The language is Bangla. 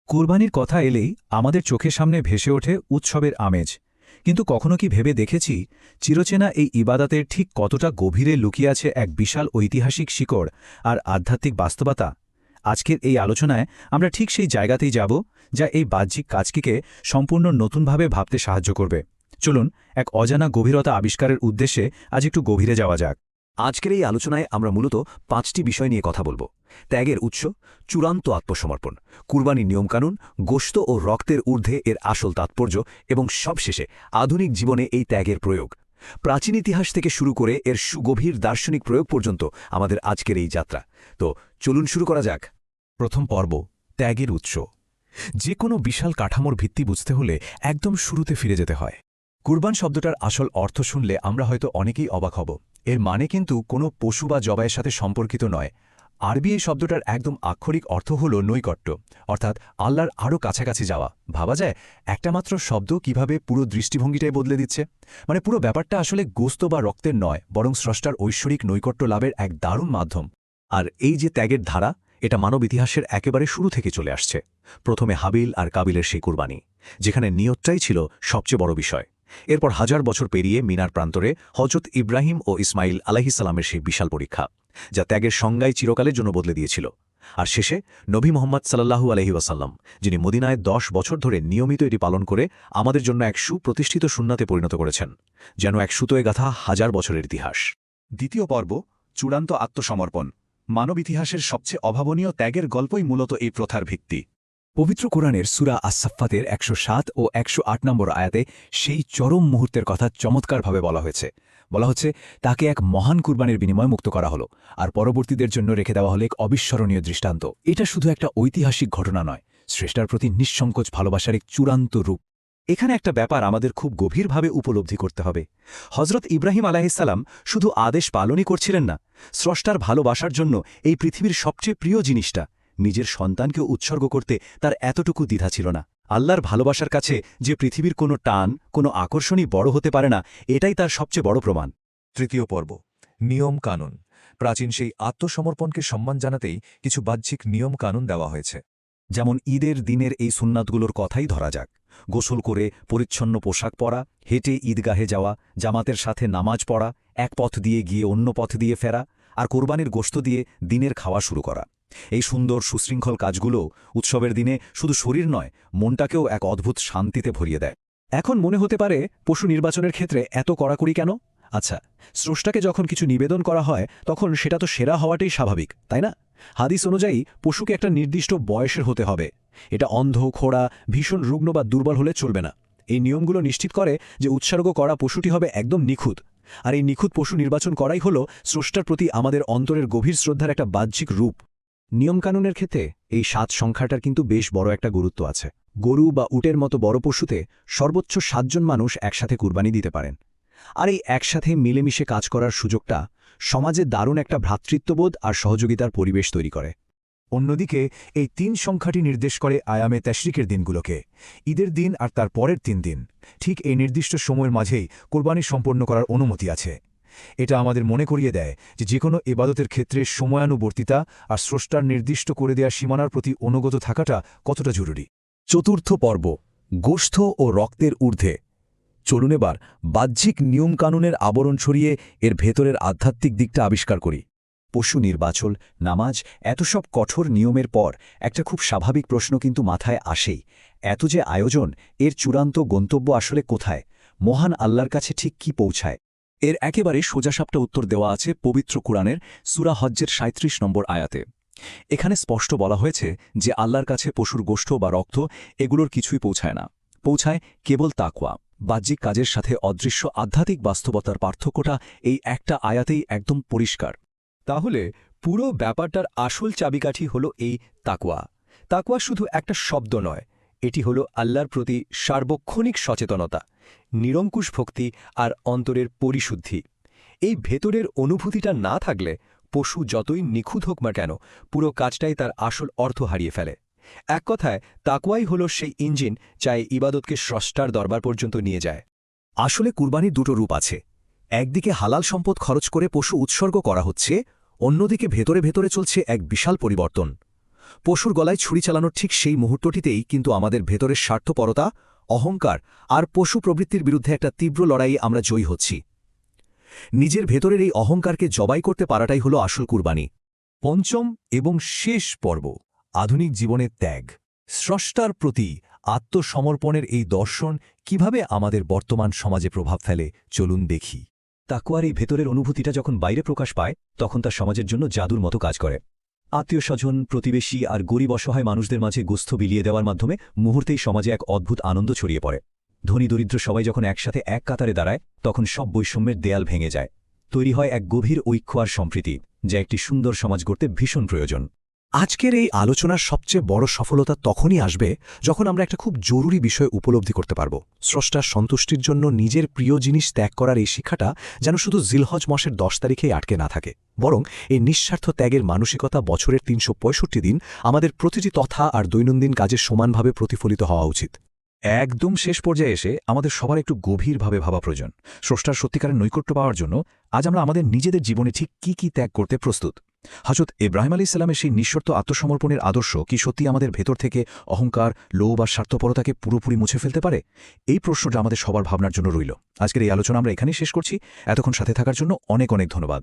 কোরবানির কথা এলেই আমাদের চোখের সামনে ভেসে ওঠে উৎসবের আমেজ। কিন্তু কখনো কি ভেবে দেখেছি চিরচেনা এই ইবাদতের ঠিক কতটা গভীরে লুকিয়ে আছে এক বিশাল ঐতিহাসিক শিকড় আর আধ্যাত্মিক বাস্তবতা? আজকের এই আলোচনায় আমরা ঠিক সেই জায়গাতেই যাব যা এই বাহ্যিক কাজটিকে সম্পূর্ণ নতুনভাবে ভাবতে সাহায্য করবে। চলুন এক অজানা গভীরতা আবিষ্কারের উদ্দেশ্যে আজ একটু গভীরে যাওয়া যাক। আজকের এই আলোচনায় আমরা মূলত ৫টি বিষয় নিয়ে কথা বলব। ত্যাগের উৎস, চূড়ান্ত আত্মসমর্পণ, কুরবানির নিয়মকানুন, গোশত ও রক্তের ঊর্ধ্বে এর আসল তাৎপর্য এবং সবশেষে আধুনিক জীবনে এই ত্যাগের প্রয়োগ। প্রাচীন ইতিহাস থেকে শুরু করে এর সুগভীর দার্শনিক প্রয়োগ পর্যন্ত আমাদের আজকের এই যাত্রা। তো চলুন শুরু করা যাক। প্রথম পর্ব, ত্যাগের উৎস। যে কোনো বিশাল কাঠামোর ভিত্তি বুঝতে হলে একদম শুরুতে ফিরে যেতে হয়। কুরবান শব্দটার আসল অর্থ শুনলে আমরা হয়তো অনেকেই অবাক হব। এর মানে কিন্তু কোনো পশু বা জবাইয়ের সাথে সম্পর্কিত নয়। আরবি এই শব্দটার একদম আক্ষরিক অর্থ হল নৈকট্য, অর্থাৎ আল্লাহর আরও কাছাকাছি যাওয়া। ভাবা যায় একটা মাত্র শব্দ কিভাবে পুরো দৃষ্টিভঙ্গিটাই বদলে দিচ্ছে। মানে পুরো ব্যাপারটা আসলে গোস্ত বা রক্তের নয়, বরং স্রষ্টার ঐশ্বরিক নৈকট্য লাভের এক দারুণ মাধ্যম। আর এই যে ত্যাগের ধারা, এটা মানব ইতিহাসের একেবারে শুরু থেকে চলে আসছে। প্রথমে হাবিল আর কাবিলের সেই কুরবানি, যেখানে নিয়তটাই ছিল সবচেয়ে বড় বিষয়। এরপর হাজার বছর পেরিয়ে মিনার প্রান্তরে হজরত ইব্রাহিম ও ইসমাইল আলাইহিসসালামের সেই বিশাল পরীক্ষা, যা ত্যাগের সংজ্ঞায় চিরকালের জন্য বদলে দিয়েছিল। আর শেষে নবী মোহাম্মদ সাল্লাল্লাহু আলাইহি ওয়াসাল্লাম, যিনি মদিনায় ১০ বছর ধরে নিয়মিত এটি পালন করে আমাদের জন্য এক সুপ্রতিষ্ঠিত সুন্নাতে পরিণত করেছেন, যেন এক সুতোয় গাথা হাজার বছরের ইতিহাস। দ্বিতীয় পর্ব, চূড়ান্ত আত্মসমর্পণ। মানব ইতিহাসের সবচেয়ে অভাবনীয় ত্যাগের গল্পই মূলত এই প্রথার ভিত্তি। পবিত্র কোরআনের সূরা আস-সাফফাতের ১০৭ ও ১০৮ নম্বর আয়াতে সেই চরম মুহূর্তের কথা চমৎকারভাবে বলা হয়েছে। বলা হচ্ছে, তাকে এক মহান কুরবানির বিনিময়ে মুক্ত করা হলো, আর পরবর্তীদের জন্য রেখে দেওয়া হলো এক অবিস্মরণীয় দৃষ্টান্ত। এটা শুধু একটা ঐতিহাসিক ঘটনা নয়, স্রষ্টার প্রতি নিঃসংকোচ ভালোবাসার এক চূড়ান্ত রূপ। এখানে একটা ব্যাপার আমাদের খুব গভীরভাবে উপলব্ধি করতে হবে। হজরত ইব্রাহিম আলাইহিসসালাম শুধু আদেশ পালনই করছিলেন না, স্রষ্টার ভালোবাসার জন্য এই পৃথিবীর সবচেয়ে প্রিয় জিনিসটা, নিজের সন্তানকে উৎসর্গ করতে তার এতটুকু দ্বিধা ছিল না। আল্লাহর ভালোবাসার কাছে যে পৃথিবীর কোনো টান, কোনো আকর্ষণই বড় হতে পারে না, এটাই তার সবচেয়ে বড় প্রমাণ। তৃতীয় পর্ব, নিয়ম কানুন। প্রাচীন সেই আত্মসমর্পণকে সম্মান জানাতেই কিছু বাহ্যিক নিয়ম কানুন দেওয়া হয়েছে। যেমন ঈদের দিনের এই সুন্নাতগুলোর কথাই ধরা যাক। গোসল করে পরিচ্ছন্ন পোশাক পরা, হেঁটে ঈদগাহে যাওয়া, জামাতের সাথে নামাজ পড়া, এক পথ দিয়ে গিয়ে অন্য পথ দিয়ে ফেরা, আর কোরবানির গোশত দিয়ে দিনের খাওয়া শুরু করা। এই সুন্দর সুশৃঙ্খল কাজগুলো উৎসবের দিনে শুধু শরীর নয়, মনটাকেও এক অদ্ভুত শান্তিতে ভরিয়ে দেয়। এখন মনে হতে পারে, পশু নির্বাচনের ক্ষেত্রে এত কড়াকড়ি কেন? আচ্ছা, স্রষ্টাকে যখন কিছু নিবেদন করা হয় তখন সেটা তো সেরা হওয়াটাই স্বাভাবিক, তাই না? হাদিস অনুযায়ী পশুকে একটা নির্দিষ্ট বয়সের হতে হবে। এটা অন্ধ, খোড়া, ভীষণ রুগ্ন বা দুর্বল হলে চলবে না। এই নিয়মগুলো নিশ্চিত করে যে উৎসর্গ করা পশুটি হবে একদম নিখুঁত। আর এই নিখুঁত পশু নির্বাচন করাই হল স্রষ্টার প্রতি আমাদের অন্তরের গভীর শ্রদ্ধার একটা বাহ্যিক রূপ। নিয়মকানুনের ক্ষেত্রে এই ৭ সংখ্যাটার কিন্তু বেশ বড় একটা গুরুত্ব আছে। গরু বা উটের মতো বড় পশুতে সর্বোচ্চ ৭ জন মানুষ একসাথে কুরবানি দিতে পারেন। আর এই একসাথে মিলেমিশে কাজ করার সুযোগটা সমাজে দারুণ একটা ভ্রাতৃত্ববোধ আর সহযোগিতার পরিবেশ তৈরি করে। অন্যদিকে এই ৩ সংখ্যাটি নির্দেশ করে আয়ামে তাশরিকের দিনগুলোকে, ঈদের দিন আর তার পরের ৩ দিন। ঠিক এই নির্দিষ্ট সময়ের মাঝেই কোরবানি সম্পন্ন করার অনুমতি আছে। এটা আমাদের মনে করিয়ে দেয় যে কোনো ইবাদতের ক্ষেত্রে সময়ানুবর্তিতা আর স্রষ্টার নির্দিষ্ট করে দেয়া সীমানার প্রতি অনুগত থাকাটা কতটা জরুরি। চতুর্থ পর্ব, গোশত ও রক্তের ঊর্ধ্বে। চলুন এবার বাহ্যিক নিয়মকানুনের আবরণ ছড়িয়ে এর ভেতরের আধ্যাত্মিক দিকটা আবিষ্কার করি। পশু নির্বাচন, নামাজ, এত সব কঠোর নিয়মের পর একটা খুব স্বাভাবিক প্রশ্ন কিন্তু মাথায় আসেই, এত যে আয়োজন, এর চূড়ান্ত গন্তব্য আসলে কোথায়? মহান আল্লাহর কাছে ঠিক কি পৌঁছায়? এর একেবারে সোজাসাপটা উত্তর দেওয়া আছে পবিত্র কুরআনের সূরা হজ্জের ৩৭ নম্বর আয়াতে। এখানে স্পষ্ট বলা হয়েছে যে আল্লাহর কাছে পশুর গোশত বা রক্ত এগুলোর কিছুই পৌঁছায় না, পৌঁছায় কেবল তাকওয়া। বাহ্যিক কাজের সাথে অদৃশ্য আধ্যাত্মিক বাস্তবতার পার্থক্যটা এই একটা আয়াতেই একদম পরিষ্কার। তাহলে পুরো ব্যাপারটার আসল চাবিকাঠি হল এই তাকওয়া। তাকওয়া শুধু একটা শব্দ নয়, এটি হল আল্লাহর প্রতি সার্বক্ষণিক সচেতনতা, নিরঙ্কুশ ভক্তি আর অন্তরের পরিশুদ্ধি। এই ভেতরের অনুভূতিটা না থাকলে পশু যতই নিখুঁত হোক না কেন, পুরো কাজটাই তার আসল অর্থ হারিয়ে ফেলে। এক কথায় তাকওয়াই হল সেই ইঞ্জিন যা এই ইবাদতকে স্রষ্টার দরবার পর্যন্ত নিয়ে যায়। আসলে কুরবানির দুটো রূপ আছে। একদিকে হালাল সম্পদ খরচ করে পশু উৎসর্গ করা হচ্ছে, অন্যদিকে ভেতরে ভেতরে চলছে এক বিশাল পরিবর্তন। পশুর গলায় ছুরি চালানোর ঠিক সেই মুহূর্তটিতেই কিন্তু আমাদের ভেতরের স্বার্থপরতা, অহংকার আর পশু প্রবৃত্তির বিরুদ্ধে একটা তীব্র লড়াইয়ে আমরা জয়ী হচ্ছি। নিজের ভেতরের এই অহংকারকে জবাই করতে পারাটাই হলো আসল কুরবানি। পঞ্চম এবং শেষ পর্ব, আধুনিক জীবনের ত্যাগ। স্রষ্টার প্রতি আত্মসমর্পণের এই দর্শন কিভাবে আমাদের বর্তমান সমাজে প্রভাব ফেলে চলুন দেখি। তাকওয়ার এই ভেতরের অনুভূতিটা যখন বাইরে প্রকাশ পায় তখন তা সমাজের জন্য জাদুর মতো কাজ করে। আত্মীয়স্বজন, প্রতিবেশী আর গরিব অসহায় মানুষদের মাঝে গোস্ত বিলিয়ে দেওয়ার মাধ্যমে মুহূর্তেই সমাজে এক অদ্ভুত আনন্দ ছড়িয়ে পড়ে। ধনী দরিদ্র সবাই যখন একসাথে এক কাতারে দাঁড়ায় তখন সব বৈষম্যের দেয়াল ভেঙে যায়। তৈরি হয় এক গভীর ঐক্য আর সম্প্রীতি, যা একটি সুন্দর সমাজ গড়তে ভীষণ প্রয়োজন। আজকের এই আলোচনার সবচেয়ে বড় সফলতা তখনই আসবে যখন আমরা একটা খুব জরুরি বিষয় উপলব্ধি করতে পারব। স্রষ্টার সন্তুষ্টির জন্য নিজের প্রিয় জিনিস ত্যাগ করার এই শিক্ষাটা যেন শুধু জিলহজ মাসের 10 তারিখেই আটকে না থাকে, বরং এই নিঃস্বার্থ ত্যাগের মানসিকতা বছরের 365 দিন আমাদের প্রতিটি তথা আর দৈনন্দিন কাজে সমানভাবে প্রতিফলিত হওয়া উচিত। একদম শেষ পর্যায়ে এসে আমাদের সবার একটু গভীরভাবে ভাবা প্রয়োজন। স্রষ্টার সত্যিকারের নৈকট্য পাওয়ার জন্য আজ আমরা আমাদের নিজেদের জীবনে ঠিক কি কি ত্যাগ করতে প্রস্তুত। হযরত ইব্রাহিম আলাইহিস সালামের সেই নিঃশর্ত আত্মসমর্পণের আদর্শ কি সত্যি আমাদের ভেতর থেকে অহংকার, লোভ আর স্বার্থপরতাকে পুরোপুরি মুছে ফেলতে পারে? এই প্রশ্নটা আমাদের সবার ভাবনার জন্য রইল। আজকের এই আলোচনা আমরা এখানেই শেষ করছি। এতক্ষণ সাথে থাকার জন্য অনেক অনেক ধন্যবাদ।